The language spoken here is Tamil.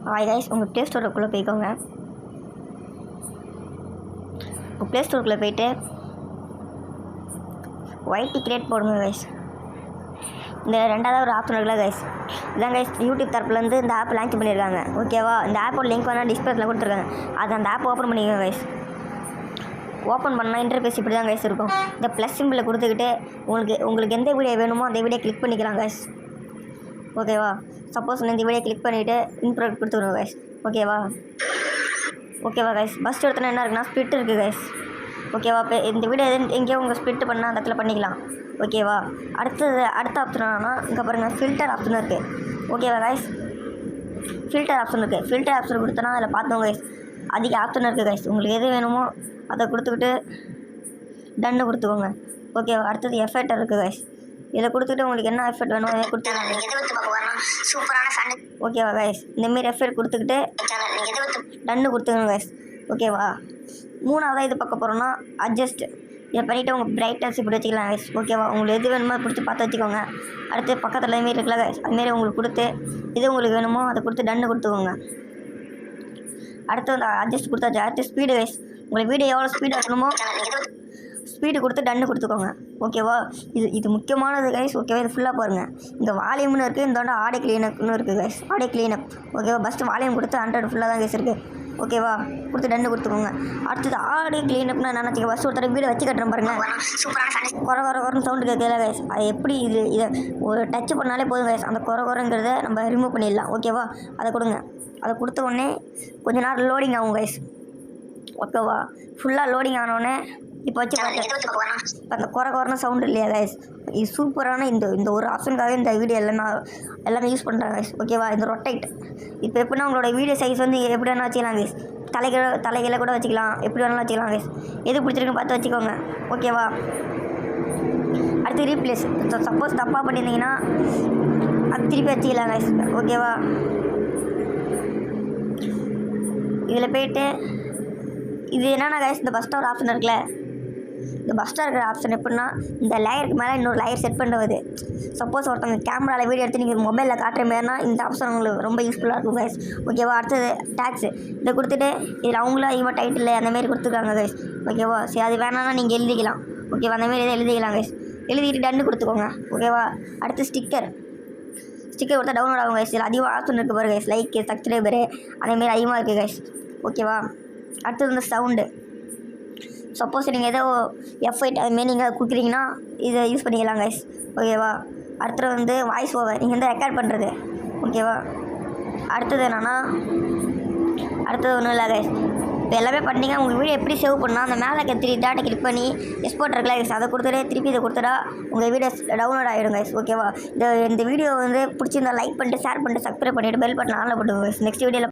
ஹாய் கைஸ், உங்கள் ப்ளே ஸ்டோருக்குள்ளே போய்க்கோங்க. உங்கள் ப்ளே ஸ்டோருக்குள்ளே போய்ட்டு ஒயிட் டிக்கெட் போடுங்க கைஸ். இந்த ரெண்டாவது ஒரு ஆப்ஷன் இருக்குல்ல கைஸ், இதான் கைஸ் யூடியூப் தரப்புலேருந்து இந்த ஆப் லான்ச் பண்ணியிருக்காங்க. ஓகேவா? இந்த ஆப்போட லிங்க் வேணால் டிஸ்பிளேல கொடுத்துருக்காங்க. அது அந்த ஆப் ஓப்பன் பண்ணிக்கோங்க கைஸ். ஓப்பன் பண்ணால் இன்டர்ஃபேஸ் இப்படி தான் கைஸ் இருக்கும். இந்த ப்ளஸ் சிம்பிளை கொடுத்துக்கிட்டு உங்களுக்கு எந்த வீடியோ வேணுமோ அந்த வீடியோ கிளிக் பண்ணிக்கலாம் கைஸ். ஓகேவா? சப்போஸ் இந்த வீடியோ கிளிக் பண்ணிவிட்டு இன்ட்ரோட் கொடுத்துக்கணும் கைஸ். ஓகேவா கைஸ்? ஃபஸ்ட் எடுத்தோன்னா என்ன இருக்குன்னா ஸ்பிட் இருக்குது கைஸ். ஓகேவா? இப்போ இந்த வீடியோ எங்கேயோ உங்கள் ஸ்பிட் பண்ணால் அந்த இடத்துல பண்ணிக்கலாம். ஓகேவா? அடுத்த ஆப்ஷன் என்னன்னா இங்கே பாருங்கள், ஃபில்டர் ஆப்ஷன் இருக்குது. ஓகேவா கைஸ்? ஃபில்டர் ஆப்ஷன் இருக்குது. ஃபில்டர் ஆப்ஷன் கொடுத்தோன்னா அதில் பார்த்தோம் கைஸ், அதிக ஆப்ஷன் இருக்குது கைஸ். உங்களுக்கு எது வேணுமோ அதை கொடுத்துக்கிட்டு டன்னு கொடுத்துக்கோங்க. ஓகேவா? அடுத்தது எஃபெக்ட் இருக்குது கைஸ். இதை கொடுத்துட்டு உங்களுக்கு என்ன எஃபெக்ட் வேணுமோ அதை கொடுத்துருவாங்க. ஓகேவா கைஸ்? இந்தமாரி எஃபெக்ட் கொடுத்துக்கிட்டு டன்னு கொடுத்துக்கோங்க கைஸ். ஓகேவா? மூணாவதாக இது பார்க்க போகிறோன்னா அட்ஜஸ்ட். இதை பண்ணிவிட்டு உங்கள் பிரைட்னஸ் இப்படி வச்சுக்கலாம் கைஸ். ஓகேவா? உங்களுக்கு எது வேணுமோ பிடிச்சி பார்த்து வச்சுக்கோங்க. அடுத்து பக்கத்தில் இதுமாரி இருக்குல்ல கைஸ், அதுமாரி உங்களுக்கு கொடுத்து எது உங்களுக்கு வேணுமோ அதை கொடுத்து டன்னு கொடுத்துக்கோங்க. அடுத்து வந்து அட்ஜஸ்ட் கொடுத்தாச்சு. அடுத்து ஸ்பீடு கைஸ். உங்களுக்கு வீடியோ எவ்வளோ ஸ்பீடு வைக்கணுமோ ஸ்பீடு கொடுத்து டன்னு கொடுத்துக்கோங்க. ஓகேவா? இது முக்கியமானது கைஸ். ஓகேவா? இது ஃபுல்லாக பாருங்கள். இந்த வால்யூம்னு இருக்குது, இந்த ஆடியோ கிளீனப்னு இருக்குது கைஸ். Audio cleanup. ஓகேவா? ஃபஸ்ட்டு வால்யூம் கொடுத்து 100 ஃபுல்லாக தான் கைஸ் இருக்குது. ஓகேவா? கொடுத்து டன்னு கொடுத்துக்கோங்க. அடுத்தது ஆடியோ கிளீனப்னா என்ன நினச்சிக்க, ஃபஸ்ட்டு ஒருத்தர் வீடியோ வச்சு கட்டுறேன் பாருங்கள், குறை சவுண்டு கேட்கல கைஸ். அது எப்படி இதை ஒரு டச் பண்ணாலே போதும் கைஸ், அந்த குறைங்கிறத நம்ம ரிமூவ் பண்ணிடலாம். ஓகேவா? அதை கொடுங்க. அதை கொடுத்த உடனே கொஞ்ச நேரம் லோடிங் ஆகும் கைஸ். ஓகேவா? ஃபுல்லாக லோடிங் ஆனோடனே இப்போ வச்சு இப்போ அந்த குறைன சவுண்டு இல்லையா கைஸ், இது சூப்பரான இந்த ஒரு ஆப்ஷனுக்காகவே இந்த வீடியோ எல்லாமே யூஸ் பண்ணுறாங்க கைஸ். ஓகேவா? இந்த ரொட்டேட் இப்போ எப்படின்னா உங்களோட வீடியோ சைஸ் வந்து எப்படி வேணால் வச்சுக்கலாம் கைஸ். தலைகளை கூட வச்சுக்கலாம், எப்படி வேணாலும் வச்சுக்கலாம் கைஸ். எது பிடிச்சிருக்குன்னு பார்த்து வச்சுக்கோங்க. ஓகேவா? அடுத்து ரீப்ளேஸ். சப்போஸ் தப்பாக பண்ணியிருந்தீங்கன்னா அது திருப்பி வச்சுக்கலாம் கைஸ். ஓகேவா? இதில் போய்ட்டு இது என்னென்னா கைஸ், இந்த பஸ்ட்டாக ஒரு ஆப்ஷன் இருக்குல்ல, இந்த பஸ்ட்டாக இருக்கிற ஆப்ஷன் எப்படின்னா இந்த லேயருக்கு மேலே இன்னொரு லேயர் செட் பண்ணுறது. சப்போஸ் ஒருத்தவங்க கேமராவில் வீடியோ எடுத்து நீங்கள் மொபைலில் காட்டுற மாதிரினா இந்த ஆப்ஷன் உங்களுக்கு ரொம்ப யூஸ்ஃபுல்லாக இருக்கும் கைஸ். ஓகேவா? அடுத்தது டேக்ஸு. இதை கொடுத்துட்டு இதில் அவங்களும் அதிகமாக டைட்டில் அந்தமாரி கொடுத்துருக்காங்க கைஸ். ஓகேவா? சரி, அது வேணான்னா நீங்கள் எழுதிக்கலாம். ஓகேவா? அந்தமாரி எதாவது எழுதிக்கலாம் கைஸ். எழுதிட்டு டன்னு கொடுத்துக்கோங்க. ஓகேவா? அடுத்து ஸ்டிக்கர் கொடுத்தா டவுன்லோட் ஆகும் கைஸ். இதில் அதிகமாக ஆப்ஷன் இருக்குது பாருங்க கைஸ், லைக்கு, சப்ஸ்கிரைபரு, அதேமாரி அதிகமாக இருக்குது கைஸ். ஓகேவா? அடுத்தது இந்த சவுண்டு. சப்போஸ் நீங்கள் ஏதோ எஃபெக்ட் அதுமாரி நீங்கள் கொடுக்குறீங்கன்னா இதை யூஸ் பண்ணிக்கலாம் கைஸ். ஓகேவா? அடுத்தது வந்து வாய்ஸ் ஓவர், நீங்கள் வந்து ரெக்கார்ட் பண்ணுறது. ஓகேவா? அடுத்தது என்னென்னா ஒன்றும் இல்லை கைஸ், இப்போ எல்லாமே பண்ணிங்க. உங்கள் வீடியோ எப்படி சேவ் பண்ணால் அந்த மேலே இருக்க 3 டாட்டை கிளிக் பண்ணி எக்ஸ்போர்ட் இருக்குல்ல கைஸ், அதை கொடுத்துட்டு திருப்பி இதை கொடுத்துட்டா உங்கள் வீடியோ டவுன்லோட் ஆகிடும் கைஸ். ஓகேவா? இந்த வீடியோ வந்து பிடிச்சிருந்தா லைக் பண்ணிட்டு ஷேர் பண்ணிட்டு சப்ஸ்கிரைப் பண்ணிவிட்டு பெல் பட்டன் ஆனில் போட்டுங்க கைஸ். நெக்ஸ்ட் வீடியோவில்